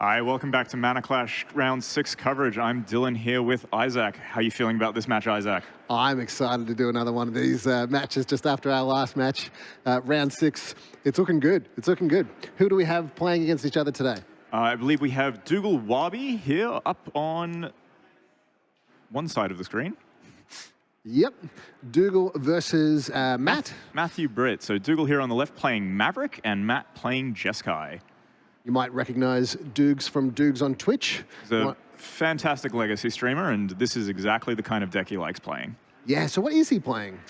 Hi, welcome back to Mana Clash Round 6 coverage. I'm Dillon here with Isaac. How are you feeling about this match, Isaac? I'm excited to do another one of these matches just after our last match, Round 6. It's looking good. It's looking good. Who do we have playing against each other today? I believe we have Dougal Warby here up on one side of the screen. Yep. Dougal versus Matt. Matthew Britt. So Dougal here on the left playing Maverick and Matt playing Jeskai. You might recognize Dougs from Dougs on Twitch. He's a fantastic legacy streamer, and this is exactly the kind of deck he likes playing. Yeah, so what is he playing?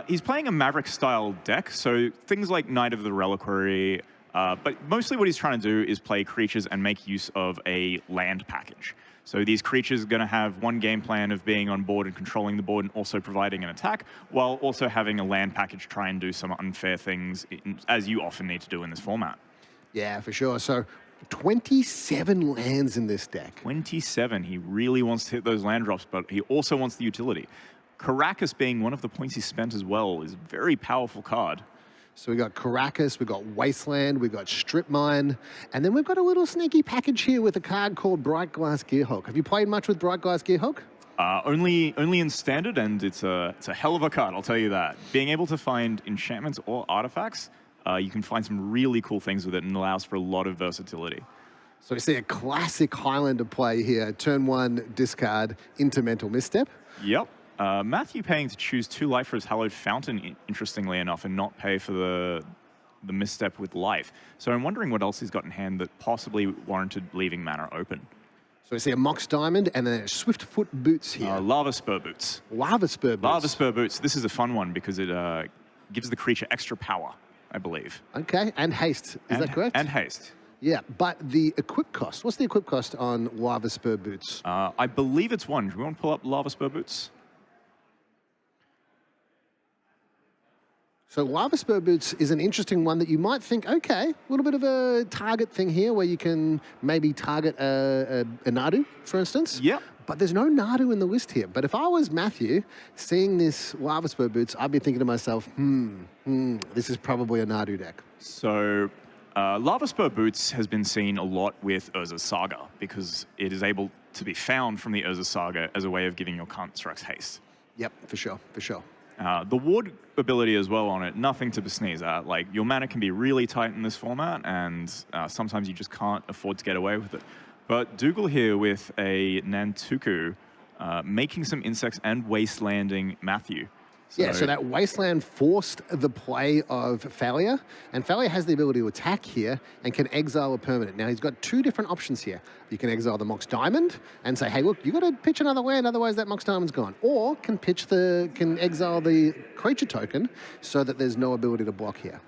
He's playing a Maverick-style deck, so things like Knight of the Reliquary, but mostly what he's trying to do is play creatures and make use of a land package. So these creatures are going to have one game plan of being on board and controlling the board and also providing an attack, while also having a land package try and do some unfair things, as you often need to do in this format. Yeah, for sure. So 27 lands in this deck. 27. He really wants to hit those land drops, but he also wants the utility. Karakas being one of the points he spent as well is a very powerful card. So we got Karakas, we got Wasteland, we got Strip Mine, and then we've got a little sneaky package here with a card called Bright Glass Gearhulk. Have you played much with Bright Glass Gearhulk? Only in Standard, and it's a hell of a card, I'll tell you that. Being able to find enchantments or artifacts, you can find some really cool things with it and allows for a lot of versatility. So we see a classic Highlander play here. Turn 1, discard into Mental Misstep. Yep. Matthew paying to choose 2 life for his Hallowed Fountain, interestingly enough, and not pay for the misstep with life. So I'm wondering what else he's got in hand that possibly warranted leaving mana open. So we see a Mox Diamond and then a Swiftfoot Boots here. Lava Spur Boots. Lava Spur Boots. Lava Spur Boots. This is a fun one because it gives the creature extra power, I believe. Okay, and haste. Is that correct? And haste. Yeah, but the equip cost, what's the equip cost on Lava Spur Boots? I believe it's 1. Do we want to pull up Lava Spur Boots? So Lava Spur Boots is an interesting one that you might think, okay, a little bit of a target thing here where you can maybe target a Nadu, for instance. Yeah. But there's no Nadu in the list here. But if I was Matthew, seeing this Lava Spur Boots, I'd be thinking to myself, this is probably a Nadu deck. So Lava Spur Boots has been seen a lot with Urza's Saga because it is able to be found from the Urza Saga as a way of giving your constructs haste. Yep, for sure, for sure. The ward ability as well on it, nothing to sneeze at. Like, your mana can be really tight in this format, and sometimes you just can't afford to get away with it. But Dougal here with a Nantuku, making some insects and wastelanding Matthew. So that Wasteland forced the play of Failure, and Failure has the ability to attack here and can exile a permanent. Now, he's got 2 different options here. You can exile the Mox Diamond and say, hey, look, you got to pitch another land, otherwise that Mox Diamond's gone. Or can exile the creature token so that there's no ability to block here,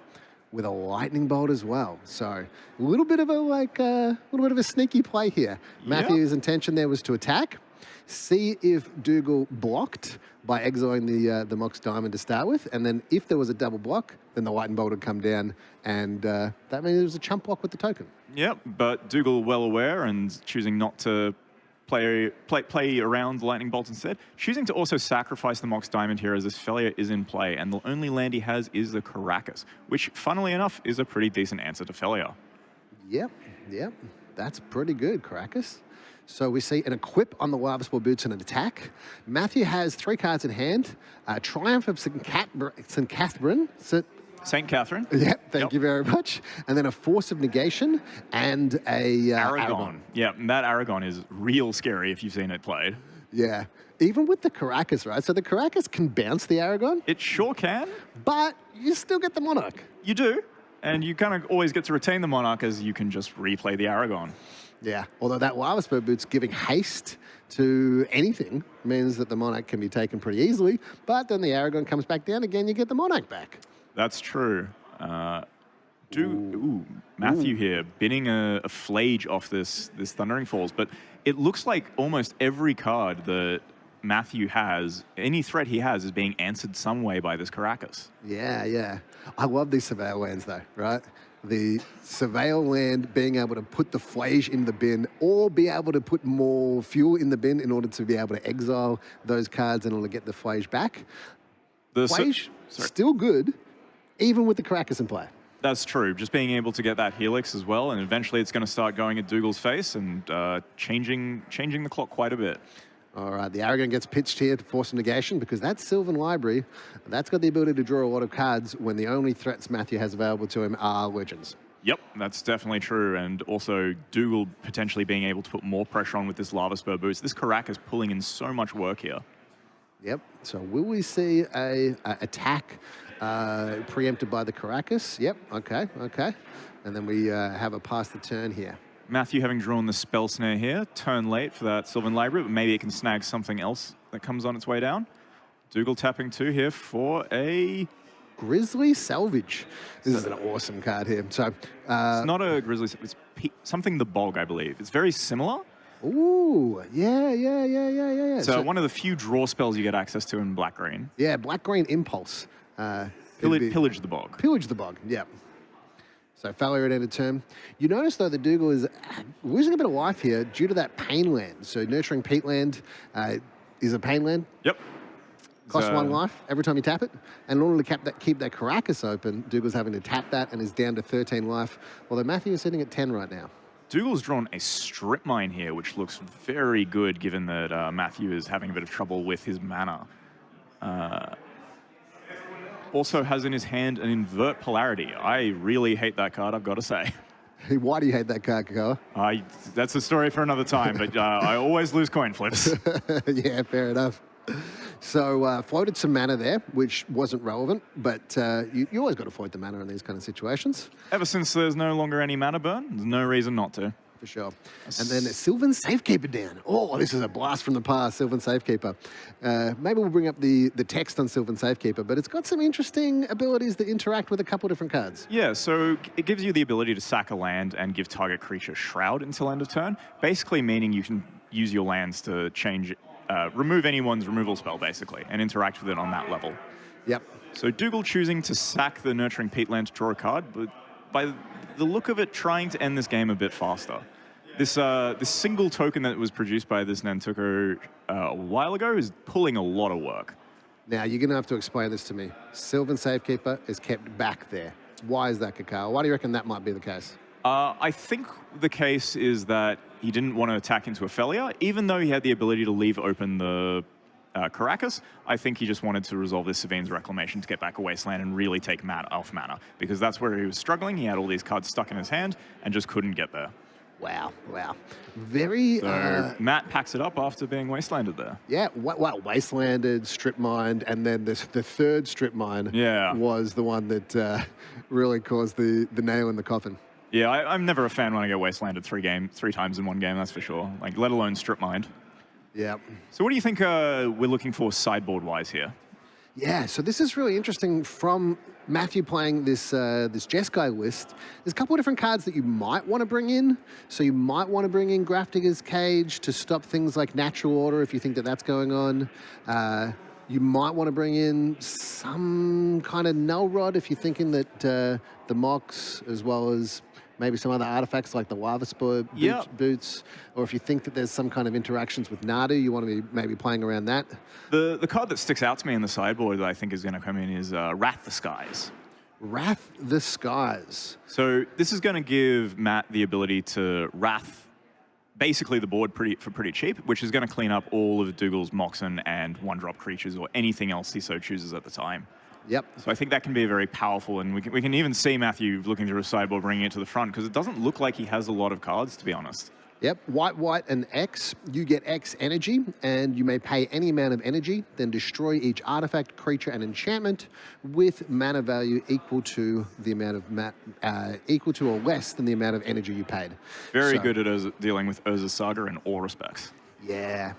with a Lightning Bolt as well. So a little bit of a sneaky play here. Matthew's intention there was to attack, see if Dougal blocked by exiling the Mox Diamond to start with, and then if there was a double block, then the Lightning Bolt would come down, and that means there was a chump block with the token. Yep, but Dougal well aware and choosing not to play around the Lightning Bolt instead, choosing to also sacrifice the Mox Diamond here as this Failure is in play, and the only land he has is the Karakas, which, funnily enough, is a pretty decent answer to Failure. Yep, that's pretty good, Karakas. So we see an equip on the Lava Spur Boots and an attack. Matthew has 3 cards in hand. Triumph of St. Catherine. St. Catherine. Yep, thank you very much. And then a Force of Negation and a Aragon. Yeah, and that Aragon is real scary if you've seen it played. Yeah, even with the Karakas, right? So the Karakas can bounce the Aragon. It sure can. But you still get the Monarch. You do. And you kind of always get to retain the Monarch as you can just replay the Aragon. Yeah, although that Lava Spur Boots giving haste to anything means that the Monarch can be taken pretty easily, but then the Aragon comes back down again, you get the Monarch back. That's true. Matthew here, binning a Flage off this Thundering Falls, but it looks like almost every card that Matthew has, any threat he has, is being answered some way by this Karakas. Yeah. I love these Surveil lands though, right? The Surveil land being able to put the Flage in the bin or be able to put more fuel in the bin in order to be able to exile those cards in order to get the Flage back. Flage, still good, even with the Karakas in play. That's true. Just being able to get that helix as well, and eventually it's going to start going at Dougal's face and changing the clock quite a bit. All right, the Arrogant gets pitched here to force a negation because that Sylvan Library, that's got the ability to draw a lot of cards when the only threats Matthew has available to him are legends. Yep, that's definitely true. And also Dougal potentially being able to put more pressure on with this Lava Spur boost. This Karak is pulling in so much work here. Yep, so will we see a attack preempted by the Caracas? Yep, okay. And then we have a pass the turn here. Matthew having drawn the Spell Snare here, turn late for that Sylvan Library, but maybe it can snag something else that comes on its way down. Dougal tapping 2 here for a... Grizzly Salvage. This is an awesome card here. So it's not a Grizzly, it's something the Bog, I believe. It's very similar. Ooh, yeah. So one of the few draw spells you get access to in black-green. Yeah, black-green Impulse. Pillage the Bog. Pillage the Bog, yep. So failure at end of turn. You notice, though, that Dougal is losing a bit of life here due to that Pain Land. So Nurturing Peatland is a Pain Land. Yep. Costs 1 life every time you tap it. And in order to keep that Caracas open, Dougal's having to tap that and is down to 13 life, although Matthew is sitting at 10 right now. Dougal's drawn a Strip Mine here, which looks very good given that Matthew is having a bit of trouble with his mana. Also has in his hand an Invert Polarity. I really hate that card, I've got to say. Why do you hate that card, Kikkawa? That's a story for another time, but I always lose coin flips. Yeah, fair enough. So floated some mana there, which wasn't relevant, but you always got to float the mana in these kind of situations. Ever since there's no longer any mana burn, there's no reason not to. For sure. And then Sylvan Safekeeper down. Oh, this is a blast from the past, Sylvan Safekeeper. Maybe we'll bring up the text on Sylvan Safekeeper, but it's got some interesting abilities that interact with a couple different cards. Yeah, so it gives you the ability to sack a land and give target creature Shroud until end of turn, basically meaning you can use your lands to change, remove anyone's removal spell, basically, and interact with it on that level. Yep. So Dougal choosing to sack the Nurturing Peatland to draw a card, but by the look of it, trying to end this game a bit faster. This single token that was produced by this Nantuko a while ago is pulling a lot of work. Now, you're going to have to explain this to me. Sylvan Safekeeper is kept back there. Why is that, Kikkawa? Why do you reckon that might be the case? I think the case is that he didn't want to attack into Ophelia, even though he had the ability to leave open the Caracas. I think he just wanted to resolve this Savine's Reclamation to get back a Wasteland and really take off mana, because that's where he was struggling. He had all these cards stuck in his hand and just couldn't get there. Wow. Very... So Matt packs it up after being Wastelanded there. Yeah, well, Wastelanded, Strip Mined, and then the third Strip Mine was the one that really caused the nail in the coffin. Yeah, I'm never a fan when I get Wastelanded three times in one game, that's for sure. Like, let alone Strip Mined. Yeah. So what do you think we're looking for sideboard-wise here? Yeah, so this is really interesting from Matthew playing this Jeskai list. There's a couple of different cards that you might want to bring in. So you might want to bring in Grafdigger's Cage to stop things like Natural Order if you think that that's going on. You might want to bring in some kind of Null Rod if you're thinking that the Mox, as well as maybe some other artifacts like the Lava Spur boots, or if you think that there's some kind of interactions with Nadu, you want to be maybe playing around that. The card that sticks out to me in the sideboard that I think is going to come in is Wrath the Skies. Wrath the Skies. So this is going to give Matt the ability to Wrath basically the board for pretty cheap, which is going to clean up all of Dougal's Moxen and one-drop creatures or anything else he so chooses at the time. Yep. So I think that can be very powerful, and we can even see Matthew looking through a sideboard, bringing it to the front, because it doesn't look like he has a lot of cards, to be honest. Yep, white, and X. You get X energy, and you may pay any amount of energy, then destroy each artifact, creature, and enchantment with mana value equal to the amount of equal to or less than the amount of energy you paid. Very good at dealing with Urza's Saga in all respects. Yeah.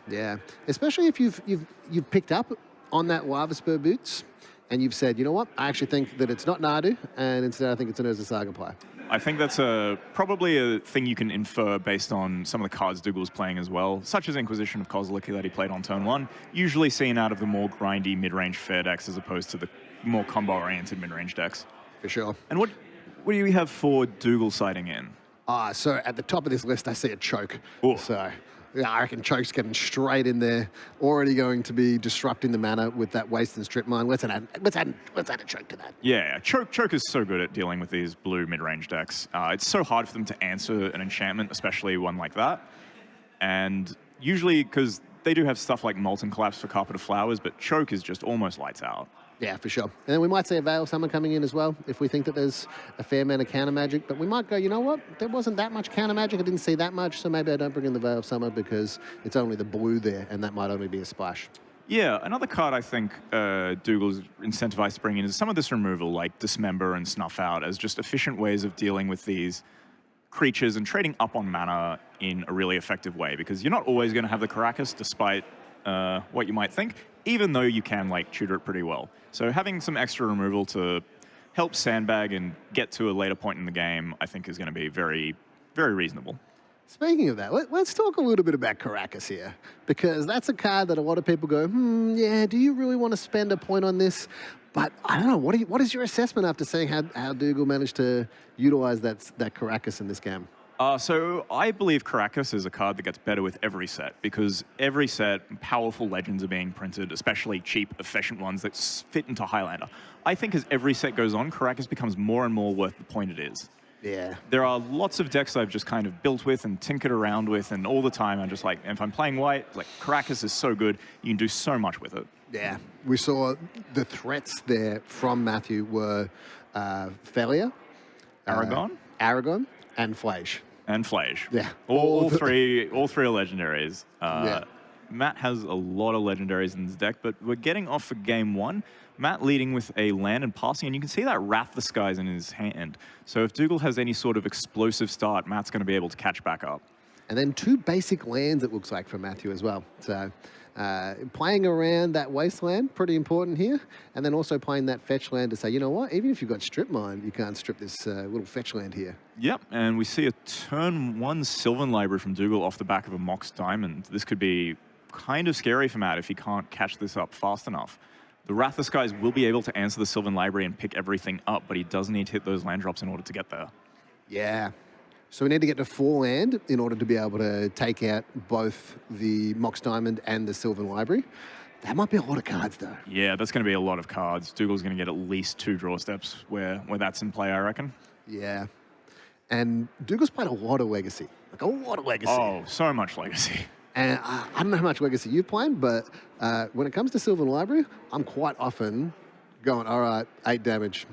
Especially if you've picked up on that Lava Spur boots, and you've said, you know what, I actually think that it's not Nadu, and instead I think it's an Urza Saga play. I think that's probably a thing you can infer based on some of the cards Dougal's playing as well, such as Inquisition of Koziliki that he played on turn 1, usually seen out of the more grindy mid-range fair decks as opposed to the more combo-oriented mid-range decks. For sure. And what do you have for Dougal siding in? So at the top of this list, I see a choke. Ooh. So Yeah, I reckon Choke's getting straight in there, already going to be disrupting the mana with that waste and strip mine. Let's add a Choke to that. Yeah, Choke is so good at dealing with these blue mid-range decks. It's so hard for them to answer an enchantment, especially one like that. And usually, because they do have stuff like Molten Collapse for Carpet of Flowers, but Choke is just almost lights out. Yeah, for sure. And then we might see a Veil Summer coming in as well, if we think that there's a fair amount of counter magic. But we might go, you know what? There wasn't that much counter magic. I didn't see that much, so maybe I don't bring in the Veil of Summer because it's only the blue there, and that might only be a splash. Yeah, another card I think Dougal's incentivized to bring in is some of this removal, like Dismember and Snuff Out, as just efficient ways of dealing with these creatures and trading up on mana in a really effective way, because you're not always going to have the Caracas, despite what you might think, even though you can like tutor it pretty well. So having some extra removal to help sandbag and get to a later point in the game, I think is going to be very, very reasonable. Speaking of that, let's talk a little bit about Caracas here, because that's a card that a lot of people go, yeah, do you really want to spend a point on this? But I don't know, what is your assessment after seeing how Dougal managed to utilize that Caracas in this game? So I believe Caracas is a card that gets better with every set, because every set, powerful legends are being printed, especially cheap, efficient ones that fit into Highlander. I think as every set goes on, Caracas becomes more and more worth the point it is. Yeah. There are lots of decks I've just kind of built with and tinkered around with, and all the time I'm just like, if I'm playing white, like Caracas is so good, you can do so much with it. Yeah. We saw the threats there from Matthew were Failure, Aragon, and Flage. And Flage. Yeah. All three are legendaries. Yeah. Matt has a lot of legendaries in his deck, but we're getting off for game one. Matt leading with a land and passing, and you can see that Wrath the Skies in his hand. So if Dougal has any sort of explosive start, Matt's going to be able to catch back up. And then 2 basic lands, it looks like, for Matthew as well. So playing around that wasteland, pretty important here. And then also playing that fetch land to say, you know what, even if you've got strip mine, you can't strip this little fetch land here. Yep, and we see a turn 1 Sylvan Library from Dougal off the back of a Mox Diamond. This could be kind of scary for Matt if he can't catch this up fast enough. The Wrath of Skies will be able to answer the Sylvan Library and pick everything up, but he does need to hit those land drops in order to get there. Yeah. So we need to get to 4 land in order to be able to take out both the Mox Diamond and the Sylvan Library. That might be a lot of cards, though. Yeah, that's going to be a lot of cards. Dougal's going to get at least 2 draw steps where that's in play, I reckon. Yeah. And Dougal's played a lot of Legacy. Like, a lot of Legacy. Oh, so much Legacy. And I don't know how much Legacy you've played, but when it comes to Sylvan Library, I'm quite often going, all right, 8 damage.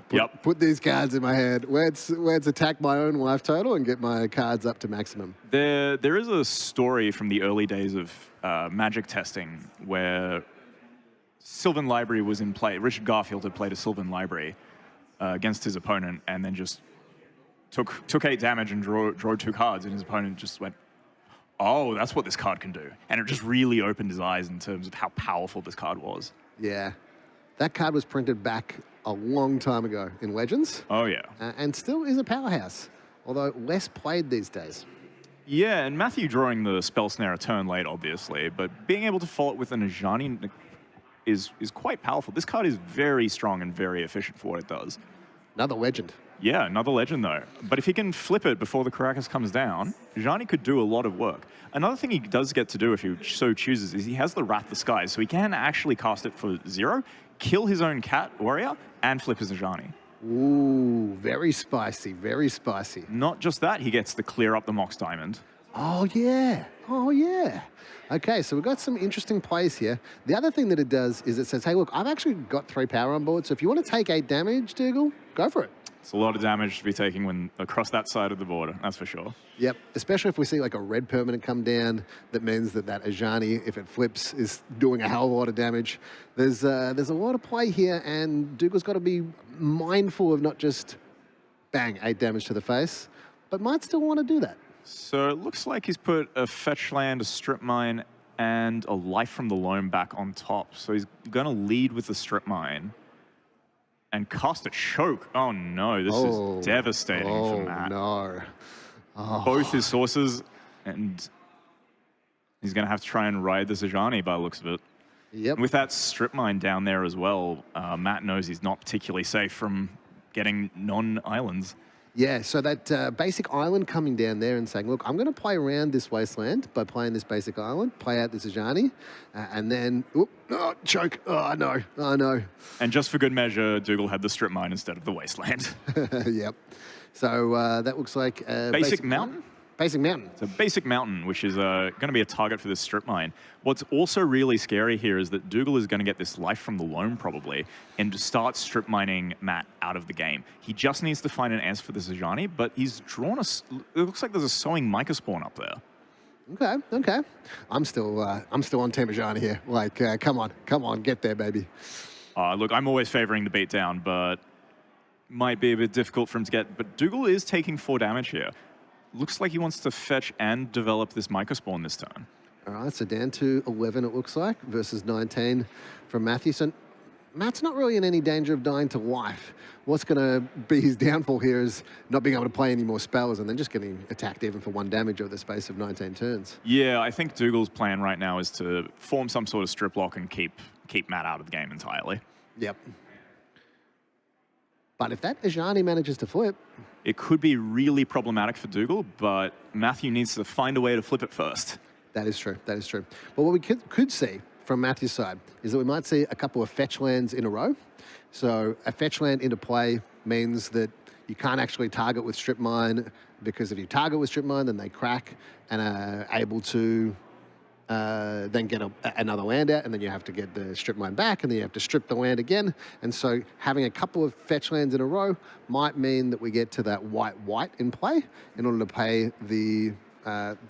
Put these cards in my hand. Let's attack my own life total and get my cards up to maximum. There is a story from the early days of Magic testing where Sylvan Library was in play. Richard Garfield had played a Sylvan Library against his opponent and then just took 8 damage and drew 2 cards, and his opponent just went, oh, that's what this card can do. And it just really opened his eyes in terms of how powerful this card was. Yeah. That card was printed back a long time ago in Legends. Oh, yeah. And still is a powerhouse, although less played these days. Yeah, and Matthew drawing the Spell Snare a turn late, obviously, but being able to follow it with an Ajani is quite powerful. This card is very strong and very efficient for what it does. Another legend. Yeah, another legend, though. But if he can flip it before the Caracas comes down, Ajani could do a lot of work. Another thing he does get to do, if he so chooses, is he has the Wrath the Skies, so he can actually cast it for 0, kill his own cat warrior, and flip his Ajani. Ooh, very spicy, very spicy. Not just that, he gets to clear up the Mox Diamond. Oh, yeah. Oh, yeah. Okay, so we've got some interesting plays here. The other thing that it does is it says, hey, look, I've actually got 3 power on board, so if you want to take 8 damage, Dougal, go for it. It's a lot of damage to be taking when across that side of the border, that's for sure. Yep, especially if we see like a red permanent come down, that means that Ajani, if it flips, is doing a hell of a lot of damage. There's a lot of play here, and Dougal's got to be mindful of not just, bang, 8 damage to the face, but might still want to do that. So it looks like he's put a fetch land, a strip mine, and a life from the loam back on top. So he's going to lead with the strip mine and cast a choke. Oh no, this is devastating for Matt. No. Oh. Both his sources, and he's going to have to try and ride this Ajani by the looks of it. Yep. And with that strip mine down there as well, Matt knows he's not particularly safe from getting non-islands. Yeah, so that basic island coming down there and saying, look, I'm going to play around this wasteland by playing this basic island, play out this Ajani, and then, choke. Oh, no. Oh, no. And just for good measure, Dougal had the strip mine instead of the wasteland. Yep. So that looks like... Basic mountain? Basic mountain. It's a basic mountain, which is going to be a target for this strip mine. What's also really scary here is that Dougal is going to get this life from the loam, probably, and start strip mining Matt out of the game. He just needs to find an answer for this Ajani, but he's drawn it looks like there's a sowing Micah spawn up there. Okay. I'm still on Team Ajani here. Like, come on, get there, baby. Look, I'm always favoring the beatdown, but might be a bit difficult for him to get. But Dougal is taking 4 damage here. Looks like he wants to fetch and develop this Micah spawn this turn. All right, so down to 11 it looks like, versus 19 from Matthew. So Matt's not really in any danger of dying to life. What's going to be his downfall here is not being able to play any more spells and then just getting attacked even for 1 damage over the space of 19 turns. Yeah, I think Dougal's plan right now is to form some sort of strip lock and keep Matt out of the game entirely. Yep. But if that Ajani manages to flip... It could be really problematic for Dougal, but Matthew needs to find a way to flip it first. That is true. That is true. But what we could see from Matthew's side is that we might see a couple of fetch lands in a row. So a fetch land into play means that you can't actually target with strip mine, because if you target with strip mine, then they crack and are able to then get another land out, and then you have to get the strip mine back, and then you have to strip the land again. And so having a couple of fetch lands in a row might mean that we get to that white in play in order to pay the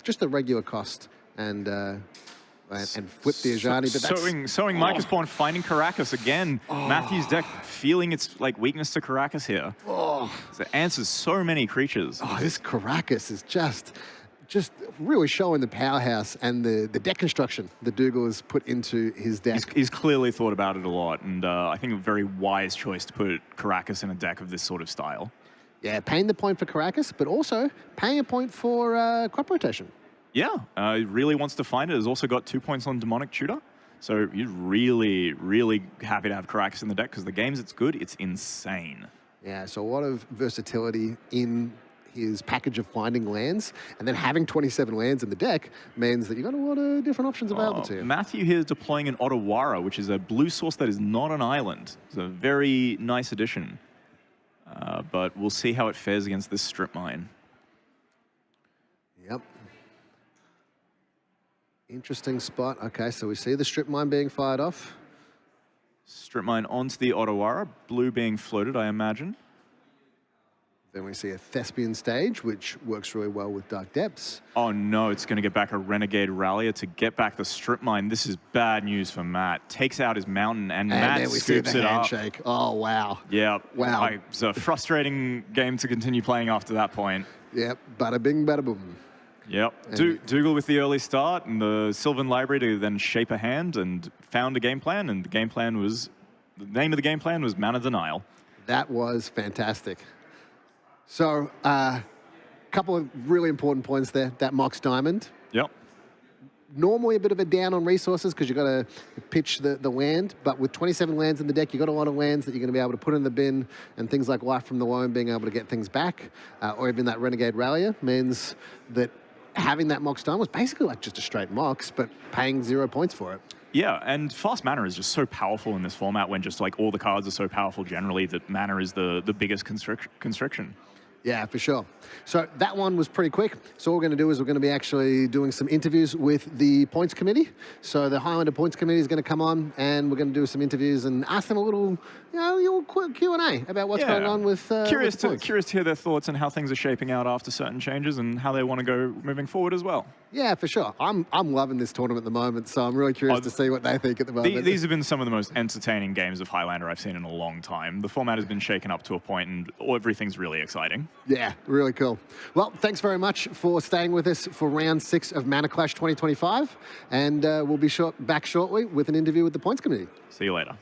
just the regular cost and flip the Ajani. But sowing Micah spawn, finding Caracas again. Matthew's deck feeling its like weakness to Caracas here. It answers so many creatures. This Caracas is just really showing the powerhouse and the deck construction that Dougal has put into his deck. He's clearly thought about it a lot, and I think a very wise choice to put Caracas in a deck of this sort of style. Yeah, paying the point for Caracas, but also paying a point for crop rotation. Yeah, he really wants to find it. He's also got 2 points on Demonic Tutor. So he's really, really happy to have Caracas in the deck, because the games it's good, it's insane. Yeah, so a lot of versatility in his package of finding lands, and then having 27 lands in the deck means that you've got a lot of different options available to you. Matthew here is deploying an Ottawara, which is a blue source that is not an island. It's a very nice addition. But we'll see how it fares against this strip mine. Yep. Interesting spot. Okay, so we see the strip mine being fired off. Strip mine onto the Ottawara, blue being floated, I imagine. Then we see a Thespian stage, which works really well with Dark Depths. Oh no, it's going to get back a Renegade Rallier to get back the strip mine. This is bad news for Matt. Takes out his mountain, and Matt then we scoops see the it handshake. Up. Oh, wow. Yeah. Wow. It's a frustrating game to continue playing after that point. Yep. Bada bing, bada boom. Yep. Dougal with the early start and the Sylvan Library to then shape a hand and found a game plan, and the game plan was, the name of the game plan was Mana Denial. That was fantastic. So, a couple of really important points there. That Mox Diamond. Yep. Normally a bit of a down on resources because you've got to pitch the land, but with 27 lands in the deck, you've got a lot of lands that you're going to be able to put in the bin, and things like Life from the Loam, being able to get things back, or even that Renegade Rallier, means that having that Mox Diamond was basically like just a straight Mox, but paying 0 points for it. Yeah, and fast mana is just so powerful in this format when just like all the cards are so powerful generally that mana is the biggest constriction. Yeah, for sure. So that one was pretty quick. So what we're going to do is we're going to be actually doing some interviews with the points committee. So the Highlander points committee is going to come on, and we're going to do some interviews and ask them a little, Q&A about what's going on with curious with to hear their thoughts and how things are shaping out after certain changes and how they want to go moving forward as well. Yeah, for sure. I'm loving this tournament at the moment, so I'm really curious to see what they think at the moment. These have been some of the most entertaining games of Highlander I've seen in a long time. The format has been shaken up to a point, and everything's really exciting. Yeah, really cool. Well, thanks very much for staying with us for round 6 of Mana Clash 2025, and we'll be back shortly with an interview with the points committee. See you later.